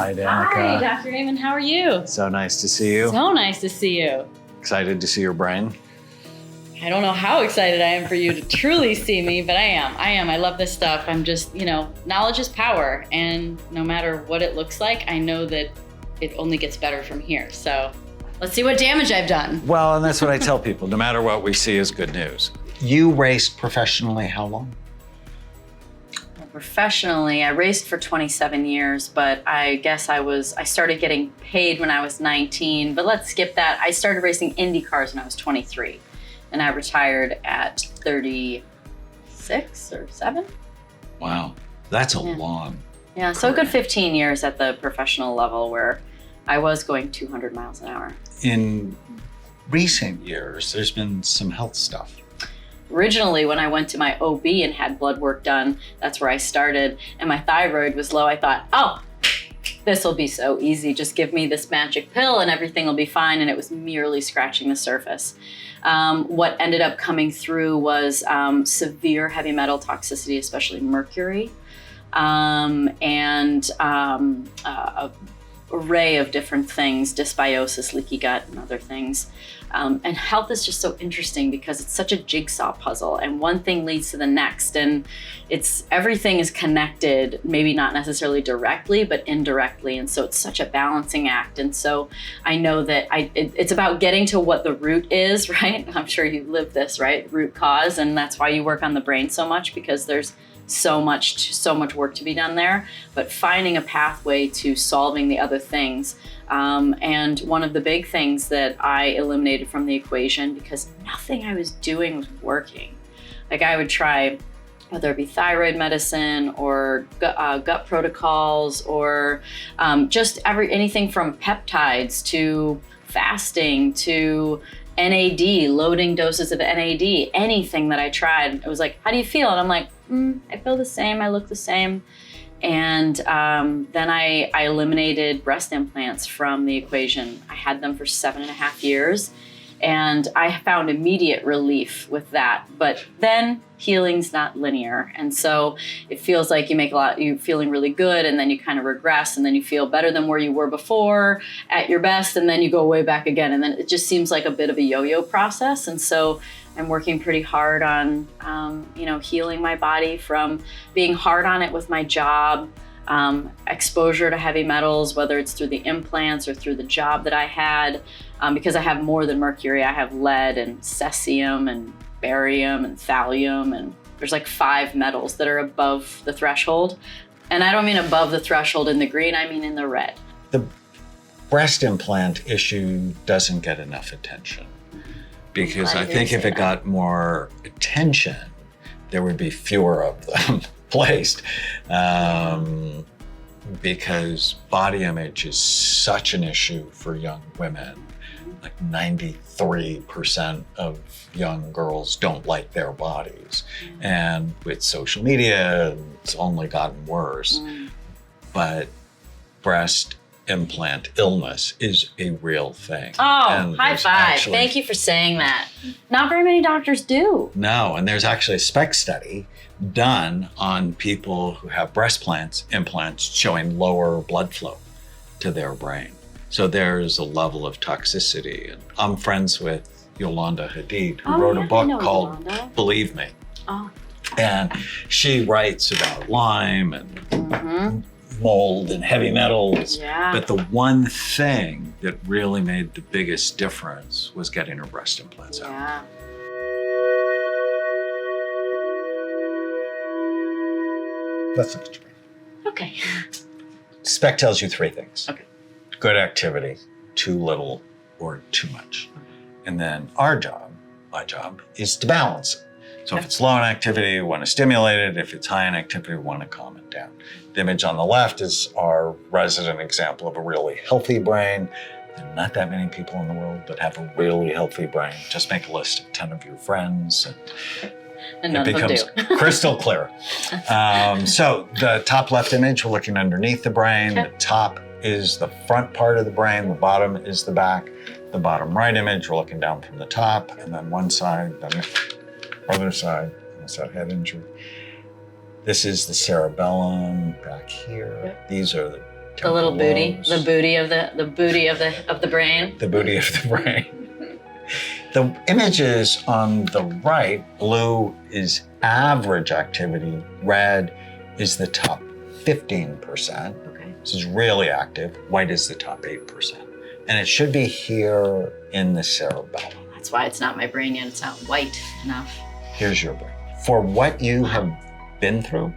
Hi, Danica. Hi, Dr. Raymond. How are you? So nice to see you. So nice to see you. Excited to see your brain? I don't know how excited I am for you to truly see me, but I am. I love this stuff. I'm just, knowledge is power. And no matter what it looks like, I know that it only gets better from here. So let's see what damage I've done. Well, and that's what I tell people. No matter what we see is good news. You raced professionally how long? Professionally, I raced for 27 years, but I guess I started getting paid when I was 19, but let's skip that. I started racing Indy cars when I was 23, and I retired at 36 or 7. Wow, that's a long Yeah, so a good 15 years at the professional level where I was going 200 miles an hour. In recent years, there's been some health stuff. Originally, when I went to my OB and had blood work done, that's where I started, and my thyroid was low. I thought, oh, this will be so easy. Just give me this magic pill and everything will be fine, and it was merely scratching the surface. What ended up coming through was severe heavy metal toxicity, especially mercury, and a array of different things, dysbiosis, leaky gut, and other things. And health is just so interesting because it's such a jigsaw puzzle, and one thing leads to the next, and everything is connected, maybe not necessarily directly, but indirectly, and so it's such a balancing act. And so I know that it's about getting to what the root is, right? I'm sure you live this, right? Root cause, and that's why you work on the brain so much, because there's so much work to be done there, but finding a pathway to solving the other things. And one of the big things that I eliminated from the equation, because nothing I was doing was working. Like I would try, whether it be thyroid medicine or gut protocols, or just anything from peptides to fasting to NAD, loading doses of NAD, anything that I tried. It was like, how do you feel? And I'm like, I feel the same, I look the same. And then I eliminated breast implants from the equation. I had them for 7.5 years, and I found immediate relief with that. But then healing's not linear. And so it feels like you're feeling really good, and then you kind of regress, and then you feel better than where you were before at your best, and then you go way back again. And then it just seems like a bit of a yo-yo process. And so I'm working pretty hard on, healing my body from being hard on it with my job, exposure to heavy metals, whether it's through the implants or through the job that I had, because I have more than mercury. I have lead and cesium and barium and thallium, and there's like 5 metals that are above the threshold. And I don't mean above the threshold in the green, I mean in the red. The breast implant issue doesn't get enough attention, because I think if it got more attention, there would be fewer of them placed. Because body image is such an issue for young women. Like 93% of young girls don't like their bodies. And with social media, it's only gotten worse. But breast implant illness is a real thing. Oh, and high five. Thank you for saying that. Not very many doctors do. No, and there's actually a SPECT study done on people who have breast implants showing lower blood flow to their brain. So there's a level of toxicity. And I'm friends with Yolanda Hadid, who wrote a book called Yolanda. Believe Me. Oh. And she writes about Lyme and mold and heavy metals. Yeah. But the one thing that really made the biggest difference was getting her breast implants out. Yeah. Let's look at your brain. Okay. SPECT tells you 3 things. Okay. Good activity, too little, or too much. And then my job, is to balance it. So if it's low in activity, we want to stimulate it. If it's high in activity, we want to calm it down. The image on the left is our resident example of a really healthy brain. There are not that many people in the world that have a really healthy brain. Just make a list of 10 of your friends, and it becomes crystal clear. So the top left image, we're looking underneath the brain. The top is the front part of the brain. The bottom is the back. The bottom right image, we're looking down from the top, and then one side, then the other side, that's that head injury. This is the cerebellum back here. These are the The little booty, lobes. the booty of the brain. The booty of the brain. The images on the right, blue is average activity, red is the top 15%. Okay. This is really active. White is the top 8%. And it should be here in the cerebellum. That's why it's not my brain yet. It's not white enough. Here's your brain. For what you have been through,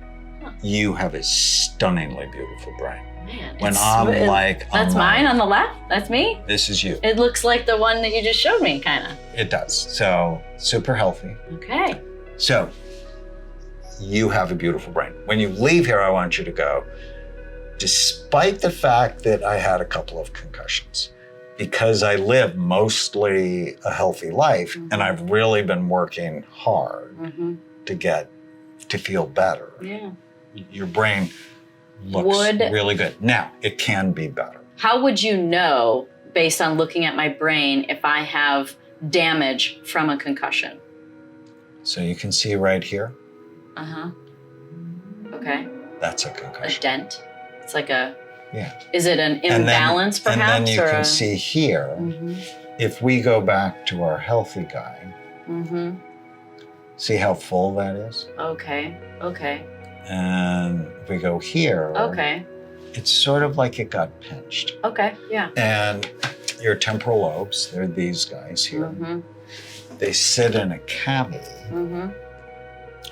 you have a stunningly beautiful brain. Man, When it's I'm smooth. like, That's mine on the left? That's me? this is you. It looks like the one that you just showed me, kind of. It does. So super healthy. Okay. So you have a beautiful brain. When you leave here, I want you to go, despite the fact that I had a couple of concussions, because I live mostly a healthy life, and I've really been working hard to feel better. Yeah. Your brain looks Would- really good. Now, it can be better. How would you know, based on looking at my brain, if I have damage from a concussion? So you can see right here, Uh-huh. Okay. that's a A concussion. dent. It's like a, Yeah. is it an imbalance and perhaps? then you or can a, see here, if we go back to our healthy guy, see how full that is? Okay. Okay. And if we go here, Okay. it's sort of like it got pinched. Okay. Yeah. And your temporal lobes, they're these guys here. They sit in a cavity.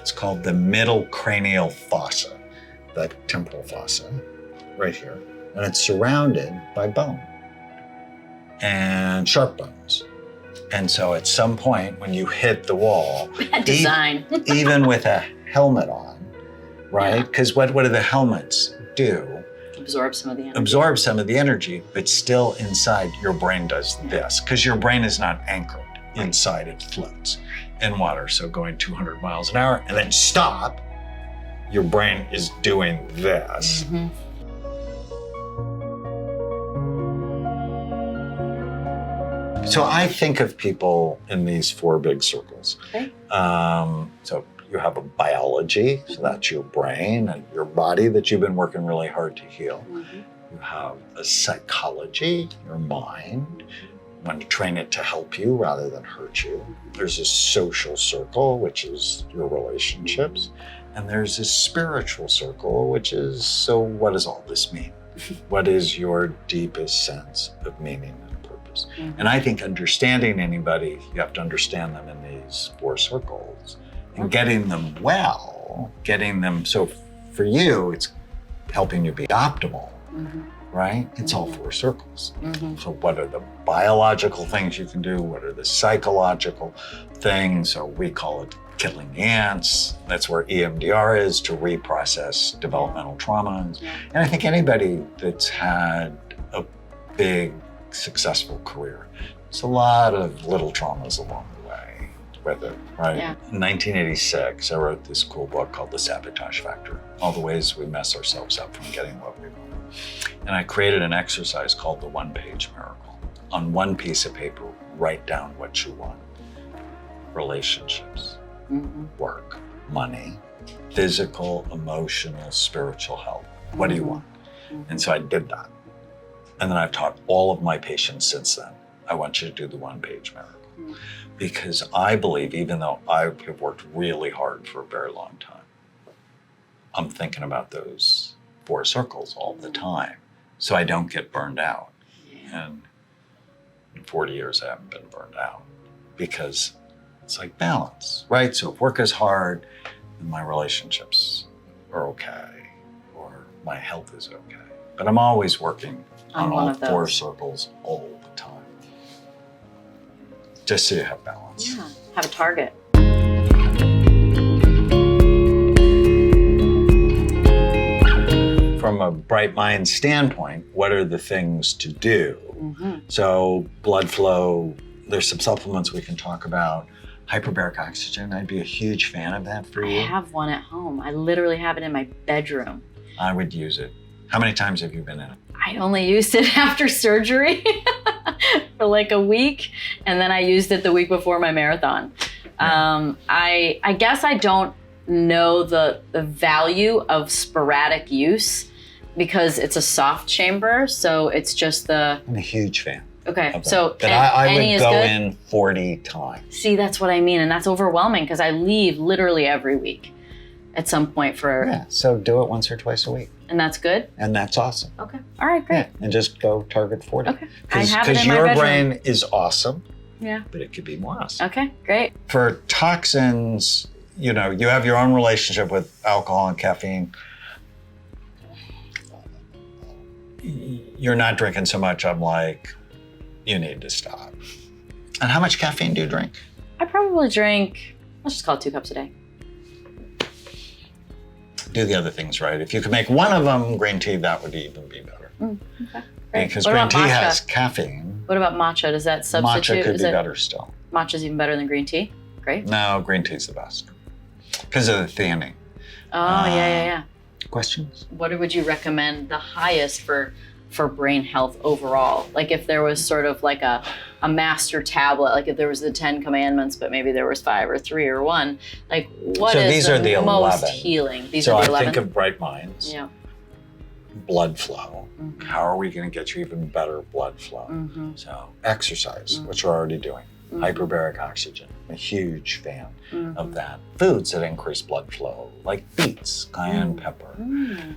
It's called the middle cranial fossa, the temporal fossa, right here. And it's surrounded by bone and sharp bones. And so at some point when you hit the wall, Design. even with a helmet on, right? Yeah. Because what do the helmets do? Absorb some of the energy. Absorb some of the energy, but still inside your brain does this, because your brain is not anchored inside, it floats in water. So going 200 miles an hour and then stop, your brain is doing this. So I think of people in these four big circles. Okay. So you have a biology, so that's your brain and your body that you've been working really hard to heal. You have a psychology, your mind. You want to train it to help you rather than hurt you. There's a social circle, which is your relationships. And there's a spiritual circle, which is, so what does all this mean? What is your deepest sense of meaning and purpose? And I think understanding anybody, you have to understand them in these four circles. And getting them well, getting them, so for you, it's helping you be optimal, right? It's all four circles. So what are the biological things you can do? What are the psychological things? So we call it killing the ants. That's where EMDR is, to reprocess developmental traumas. And I think anybody that's had a big, successful career, it's a lot of little traumas along the way with it, right? Yeah. In 1986, I wrote this cool book called The Sabotage Factor, all the ways we mess ourselves up from getting what we want. And I created an exercise called the one-page miracle. On one piece of paper, write down what you want. Relationships, work, money, physical, emotional, spiritual health. What do you want? And so I did that. And then I've taught all of my patients since then, I want you to do the one-page miracle. Because I believe, even though I have worked really hard for a very long time, I'm thinking about those four circles all the time, so I don't get burned out. And in 40 years, I haven't been burned out, because it's like balance, right? So if work is hard, then my relationships are okay, or my health is okay. But I'm always working on one all of four those. circles all the time, just so you have balance. Yeah. Have a target. From a bright mind standpoint, what are the things to do? So blood flow, there's some supplements we can talk about. Hyperbaric oxygen, I'd be a huge fan of that for I you. have one at home. I literally have it in my bedroom. I would use it. How many times have you been in it? I only used it after surgery for like a week, and then I used it the week before my marathon. I guess I don't know the value of sporadic use, because it's a soft chamber, so it's just the. I'm a huge fan. Okay, of that. so But I any would is go good? in 40 times. See, that's what I mean, and that's overwhelming because I leave literally every week at some point for, Yeah, so do it once or twice a week. and that's good. And that's awesome. Okay, all right, great. Yeah, and just go target 40. Okay, I have it Because in my your bedroom. brain is awesome, Yeah. but it could be more awesome. Okay, great. For toxins, you know, you have your own relationship with alcohol and caffeine. You're not drinking so much, I'm like, you need to stop. And how much caffeine do you drink? I probably drink, let's just call it 2 cups a day. Do the other things right. If you could make one of them green tea, that would even be better. Okay, great. Because What green about tea matcha? has caffeine. What about matcha? Does that substitute? Matcha could Is be it, better still. Matcha's even better than green tea? Great. No, green tea's the best. Because of the theanine. Oh, yeah. Questions? What would you recommend the highest for brain health overall? Like if there was sort of like a master tablet, like if there was the 10 commandments, but maybe there was 5 or 3 or 1, like what So is these the are the most 11. healing? These So are I the 11? think of bright minds, Yeah. blood flow. Mhm. How are we going to get you even better blood flow? Mm-hmm. So exercise, Mhm. which we're already doing. Mhm. Hyperbaric oxygen. I'm a huge fan Mhm. of that. Foods that increase blood flow, like beets, cayenne pepper. Mm.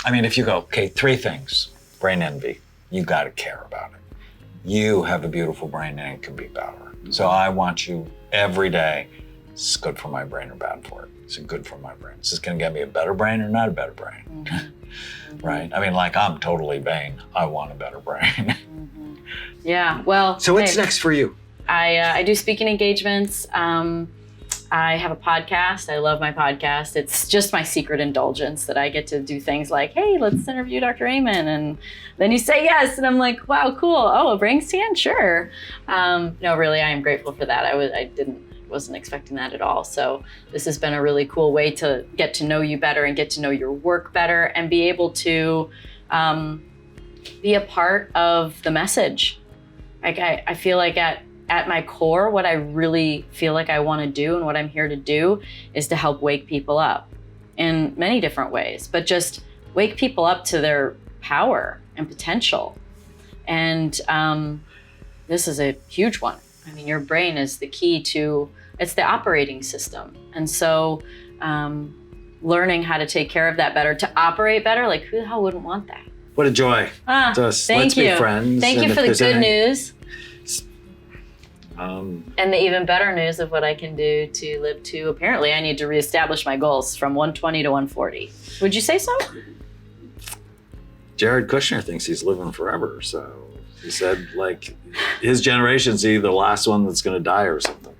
I mean, if you go, okay, 3 things. Brain envy. You got to care about it. You have a beautiful brain and it can be better. So I want you every day. Is this good for my brain or bad for it? Is it good for my brain? Is this going to get me a better brain or not a better brain? Right? I mean, like I'm totally vain. I want a better brain. Mhm. Yeah, well. So what's hey, next for you? I do speaking engagements. I have a podcast. I love my podcast. It's just my secret indulgence that I get to do things like, hey, let's interview Dr. Amen. And then you say yes. And I'm like, wow, cool. Oh, a brain scan? Sure. No, really, I am grateful for that. I wasn't expecting that at all. So this has been a really cool way to get to know you better and get to know your work better and be able to be a part of the message. Like I feel like at my core, what I really feel like I want to do and what I'm here to do is to help wake people up in many different ways, but just wake people up to their power and potential. And this is a huge one. I mean, your brain is the key to, it's the operating system. And so learning how to take care of that better, to operate better, like who the hell wouldn't want that? What a joy. Thank Let's you. be friends. Thank And you if for the there's good any- news. And the even better news of what I can do to live to, apparently I need to reestablish my goals from 120 to 140. Would you say so? Jared Kushner thinks he's living forever. So he said, like, his generation's either the last one that's going to die or something.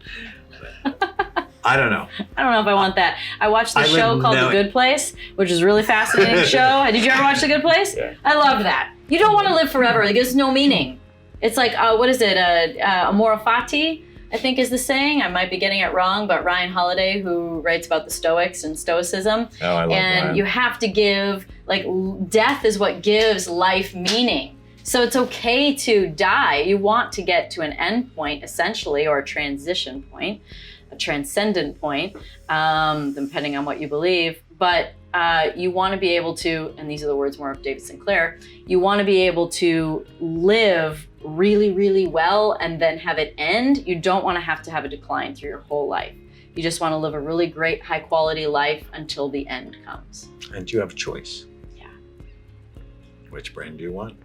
I don't know. I don't know if I want that. I watched the I show would called know The Good Place, which is a really fascinating show. Did you ever watch The Good Place? Yeah. I loved that. You don't want to live forever. It gives no meaning. It's like, what is it? Amor fati, I think is the saying. I might be getting it wrong, but Ryan Holiday, who writes about the Stoics and Stoicism. Oh, I love And Ryan. you have to give, like, death is what gives life meaning. So it's okay to die. You want to get to an end point, essentially, or a transition point, a transcendent point, depending on what you believe. But you want to be able to, and these are the words more of David Sinclair, you want to be able to live really, really well and then have it end. You don't want to have a decline through your whole life. You just want to live a really great, high quality life until the end comes. And you have a choice. Yeah. Which brain do you want?